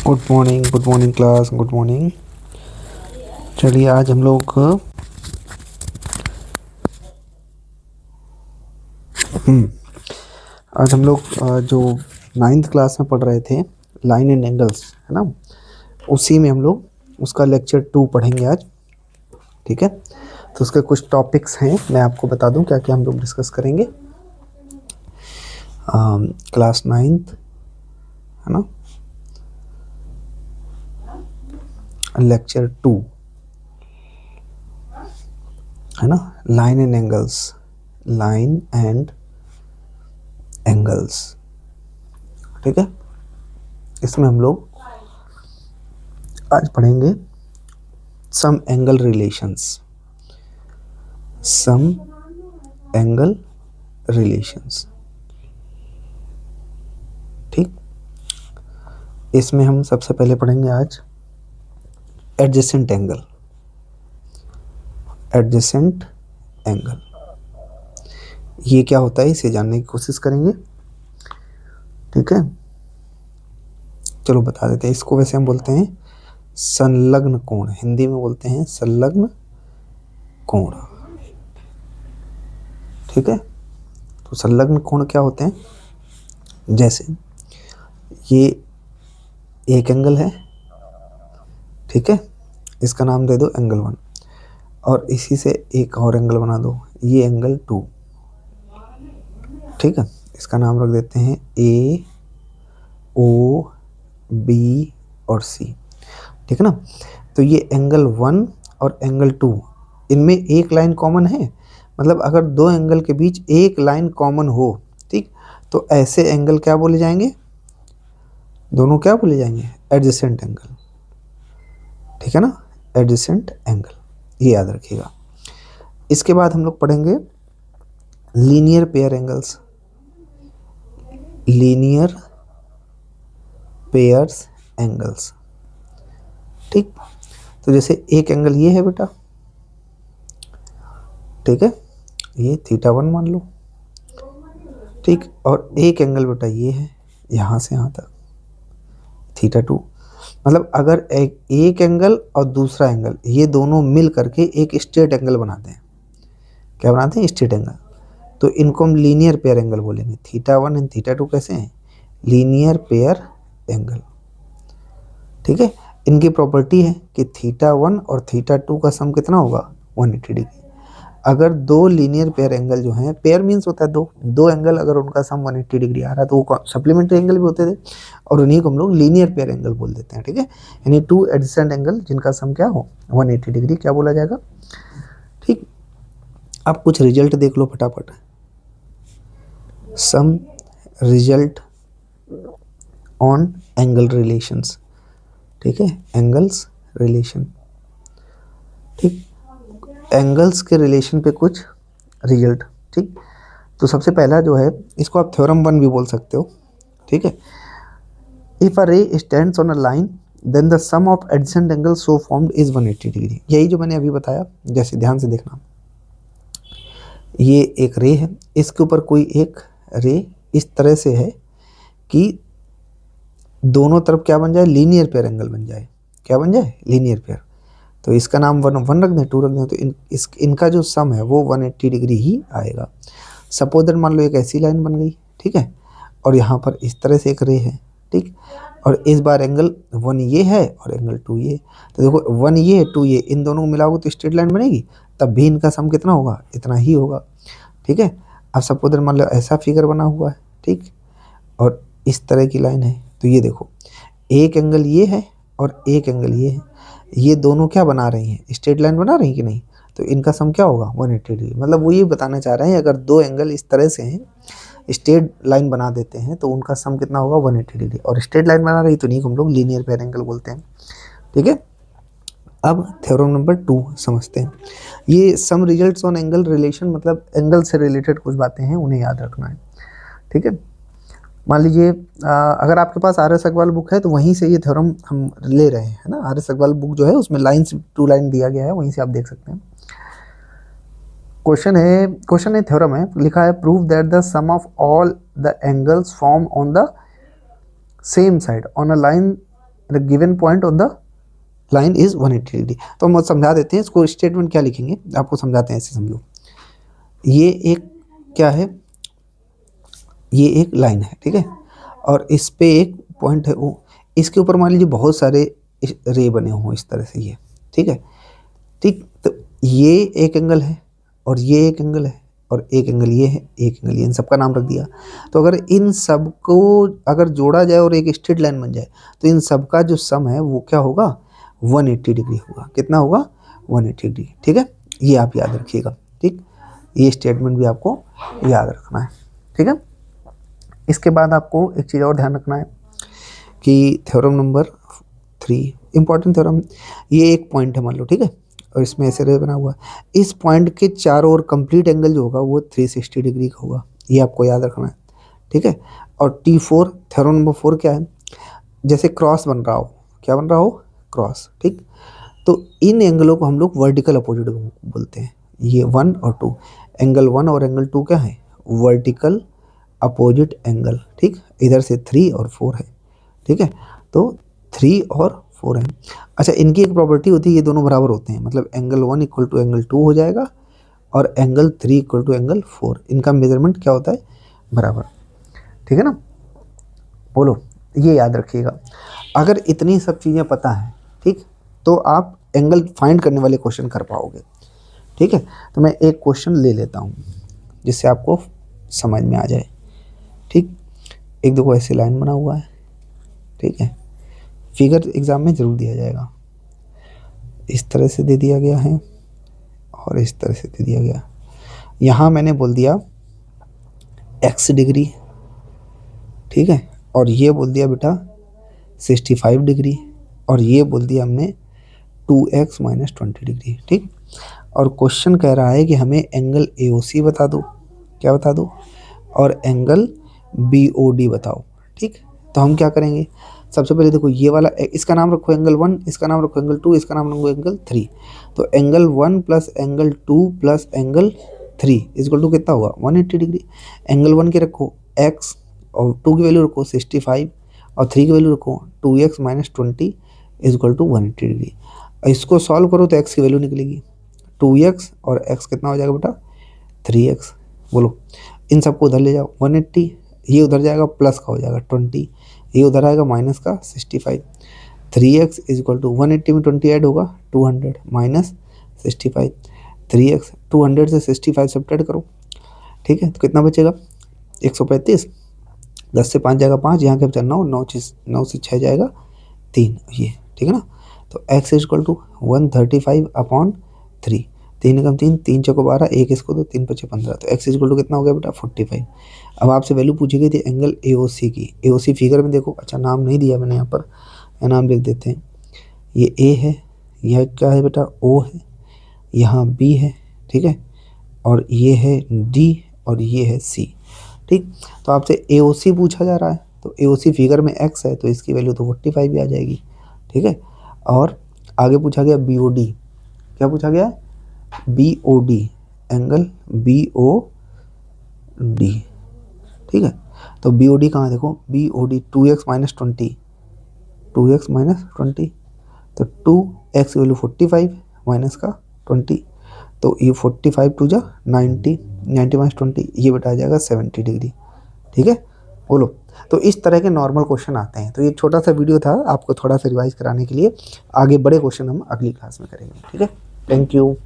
Good morning class, good morning. चलिए आज हम लोग जो नाइन्थ क्लास में पढ़ रहे थे लाइन एंड एंगल्स, है ना, उसी में हम लोग उसका लेक्चर 2 पढ़ेंगे आज। ठीक है, तो उसके कुछ टॉपिक्स हैं, मैं आपको बता दूं क्या क्या हम लोग डिस्कस करेंगे। क्लास नाइन्थ, है ना, लेक्चर 2, है ना, line and angles, line and angles. ठीक है, इसमें हम लोग आज पढ़ेंगे some angle relations, some angle relations. ठीक, इसमें हम सबसे पहले पढ़ेंगे आज एडजेसेंट एंगल। एडजेसेंट एंगल ये क्या होता है, इसे जानने की कोशिश करेंगे। ठीक है, चलो बता देते हैं। इसको वैसे हम बोलते हैं संलग्न कोण, हिंदी में बोलते हैं संलग्न कोण। ठीक है, तो संलग्न कोण क्या होते हैं, जैसे ये एक एंगल है, ठीक है, इसका नाम दे दो एंगल 1, और इसी से एक और एंगल बना दो, ये एंगल 2। ठीक है, इसका नाम रख देते हैं ए, ओ, बी और सी। ठीक है ना, तो ये एंगल 1 और एंगल 2, इनमें एक लाइन कॉमन है। मतलब अगर दो एंगल के बीच एक लाइन कॉमन हो, ठीक, तो ऐसे एंगल क्या बोले जाएंगे, दोनों क्या बोले जाएंगे, एडजेसेंट एंगल। ठीक है ना, एडजेसेंट एंगल, ये याद रखिएगा। इसके बाद हम लोग पढ़ेंगे linear pair angles, linear pairs angles. ठीक, तो जैसे एक एंगल ये है बेटा, ठीक है, ये θ1 मान लो, ठीक, और एक एंगल बेटा ये है यहाँ से यहाँ तक θ2। मतलब अगर एक एंगल और दूसरा एंगल, ये दोनों मिल करके एक स्ट्रेट एंगल बनाते हैं, क्या बनाते हैं, स्ट्रेट एंगल, तो इनको हम लीनियर पेयर एंगल बोलेंगे। θ1 एंड θ2 कैसे हैं, लीनियर पेयर एंगल। ठीक है, इनकी प्रॉपर्टी है कि θ1 और θ2 का सम कितना होगा, 180 डिग्री। अगर दो लीनियर पेयर एंगल जो हैं, पेयर मीन्स होता है दो एंगल, अगर उनका सम 180 डिग्री आ रहा है तो वो सप्लीमेंट्री एंगल भी होते थे, और उन्हीं को हम लोग लीनियर पेयर एंगल बोल देते हैं। ठीक है, यानी टू एडजेसेंट एंगल जिनका सम क्या हो, 180 डिग्री, क्या बोला जाएगा। ठीक, अब कुछ रिजल्ट देख लो फटाफट। Some result on angle relations. ठीक है, एंगल्स रिलेशन। ठीक, एंगल्स के रिलेशन पे कुछ रिजल्ट। ठीक, तो सबसे पहला जो है, इसको आप थ्योरम 1 भी बोल सकते हो। ठीक है, if a ray stands on a line then the sum of adjacent angle so formed is 180 degree. यही जो मैंने अभी बताया, जैसे ध्यान से देखना, ये एक रे है, इसके ऊपर कोई एक रे इस तरह से है कि दोनों तरफ क्या बन जाए, लीनियर पेयर एंगल बन जाए। क्या बन जाए, लीनियर पेयर। तो इसका नाम 1 रख दें, 2 रख दें, तो इनका जो सम है वो 180 डिग्री ही आएगा। सपोज दैट मान लो एक ऐसी लाइन बन गई, ठीक है, और यहाँ पर इस तरह से एक रे है, ठीक, और इस बार एंगल 1 ये है और एंगल 2 ये। तो देखो 1 ये 2 ये, इन दोनों को मिलाओगे तो स्ट्रेट लाइन बनेगी, तब भी इनका सम कितना होगा, इतना ही होगा। ठीक है, अब सपोज दैट मान लो ऐसा फिगर बना हुआ है, ठीक, और इस तरह की लाइन है, तो ये देखो एक एंगल ये है और एक एंगल ये है, ये दोनों क्या बना रही हैं, स्ट्रेट लाइन बना रही हैं कि नहीं, तो इनका सम क्या होगा, 180 डिग्री। मतलब वो ये बताना चाह रहे हैं अगर दो एंगल इस तरह से हैं, स्ट्रेट लाइन बना देते हैं, तो उनका सम कितना होगा, 180 डिग्री। और स्ट्रेट लाइन बना रही तो नहीं, हम लोग लीनियर पेयर एंगल बोलते हैं। ठीक है, अब थ्योरम नंबर 2 समझते हैं। ये सम रिजल्ट्स ऑन एंगल रिलेशन, मतलब एंगल से रिलेटेड कुछ बातें हैं, उन्हें याद रखना है। ठीक है, मान लीजिए अगर आपके पास आर एस अग्रवाल बुक है तो वहीं से ये थ्योरम हम ले रहे हैं, है ना। आर एस अग्रवाल बुक जो है उसमें लाइन्स 2 लाइन दिया गया है, वहीं से आप देख सकते हैं। क्वेश्चन है, थ्योरम है, लिखा है prove that the sum of all the angles form on the same side on a line the given point on the line is 180 degree. तो हम समझा देते हैं इसको, स्टेटमेंट क्या लिखेंगे आपको समझाते हैं, ऐसे समझो। ये एक क्या है, ये एक लाइन है, ठीक है, और इस पे एक पॉइंट है वो, इसके ऊपर मान लीजिए बहुत सारे रे बने हों इस तरह से, ये ठीक है, ठीक। तो ये एक एंगल है और ये एक एंगल है और एक एंगल ये है, एक एंगल ये, इन सबका नाम रख दिया। तो अगर इन सब को अगर जोड़ा जाए और एक स्ट्रेट लाइन बन जाए तो इन सब का जो सम है वो क्या होगा, 180 डिग्री होगा। कितना होगा, 180 डिग्री, ठीक है। ये आप याद रखिएगा, ठीक। ये स्टेटमेंट भी आपको याद रखना है, ठीक है। इसके बाद आपको एक चीज़ और ध्यान रखना है कि थ्योरम नंबर 3 इंपॉर्टेंट थ्योरम, ये एक पॉइंट है मान लो, ठीक है, और इसमें ऐसे रे बना हुआ है। इस पॉइंट के चारों ओर कंप्लीट एंगल जो होगा वो 360 डिग्री का होगा, ये आपको याद रखना है, ठीक है। और T4 थ्योरम नंबर 4 क्या है, जैसे क्रॉस बन रहा हो, क्या बन रहा हो, क्रॉस, ठीक। तो इन एंगलों को हम लोग वर्टिकल अपोजिट बोलते हैं, ये 1 और 2, एंगल 1 और एंगल 2 क्या है, वर्टिकल अपोजिट एंगल, ठीक। इधर से 3 और 4 है, ठीक है, तो 3 और 4 है। अच्छा, इनकी एक प्रॉपर्टी होती है, ये दोनों बराबर होते हैं, मतलब एंगल 1 इक्वल टू एंगल 2 हो जाएगा और एंगल 3 इक्वल टू एंगल 4, इनका मेजरमेंट क्या होता है, बराबर, ठीक है ना। बोलो, ये याद रखिएगा। अगर इतनी सब चीज़ें पता है, ठीक, तो आप एंगल फाइंड करने वाले क्वेश्चन कर पाओगे, ठीक है। तो मैं एक क्वेश्चन ले लेता हूँ जिससे आपको समझ में आ जाए, ठीक। एक देखो ऐसे लाइन बना हुआ है, ठीक है, फिगर एग्जाम में जरूर दिया जाएगा, इस तरह से दे दिया गया है और इस तरह से दे दिया गया। यहाँ मैंने बोल दिया x डिग्री, ठीक है, और ये बोल दिया बेटा 65 डिग्री, और ये बोल दिया हमने 2x माइनस 20 डिग्री, ठीक। और क्वेश्चन कह रहा है कि हमें एंगल AOC बता दो, क्या बता दो, और एंगल BOD बताओ, ठीक। तो हम क्या करेंगे, सबसे पहले देखो ये वाला, इसका नाम रखो एंगल 1, इसका नाम रखो एंगल 2, इसका नाम रखो एंगल 3। तो angle 1 plus angle 2 plus angle 3 equal to कितना होगा, 180 डिग्री। एंगल 1 के रखो x और 2 की वैल्यू रखो 65 और 3 की वैल्यू रखो 2x minus 20 equal to 180 degree. इसको सॉल्व करो तो x की वैल्यू निकलेगी 2x और x कितना हो जाएगा बेटा 3x। बोलो, इन सबको उधर ले जाओ, 180 ये उधर जाएगा, प्लस का हो जाएगा 20, ये उधर आएगा माइनस का 65। 3x इज इक्वल टू 180 में 20 ऐड होगा 200 माइनस 65, 3x 200 से 65 सब्ट्रैक्ट करो, ठीक है, तो कितना बचेगा 135, 10 से 5 जाएगा 5, यहाँ के बचा 9, 9 से 6 जाएगा 3, ये ठीक है ना। तो x is equal to 135 upon 3, 3 कम 3, 3 चौको 12, 1 इसको दो, 3 पचे 15, तो x इज इक्वल टू कितना हो गया बेटा 45। अब आपसे वैल्यू पूछी गई थी एंगल AOC की, AOC फिगर में देखो, अच्छा नाम नहीं दिया मैंने यहाँ पर, या नाम लिख देते हैं, ये A है, यह क्या है बेटा O है, यहाँ B है, ठीक है, और ये है D और ये है C, ठीक। तो आपसे AOC पूछा जा रहा है, तो AOC फिगर में x है तो इसकी वैल्यू तो 45 भी आ जाएगी, ठीक है। और आगे पूछा गया BOD, क्या पूछा गया BOD, एंगल BOD, ठीक है। तो BOD कहाँ देखो, BOD 2x minus 20, 2x minus 20, तो 2x की वैल्यू 45 माइनस का 20, तो ये 45 टू जा 90, 90 माइनस 20, ये बेटा आ जाएगा 70 डिग्री, ठीक है। बोलो, तो इस तरह के नॉर्मल क्वेश्चन आते हैं। तो ये छोटा सा वीडियो था आपको थोड़ा सा रिवाइज कराने के लिए, आगे बड़े क्वेश्चन हम अगली क्लास में करेंगे, ठीक है। Thank you.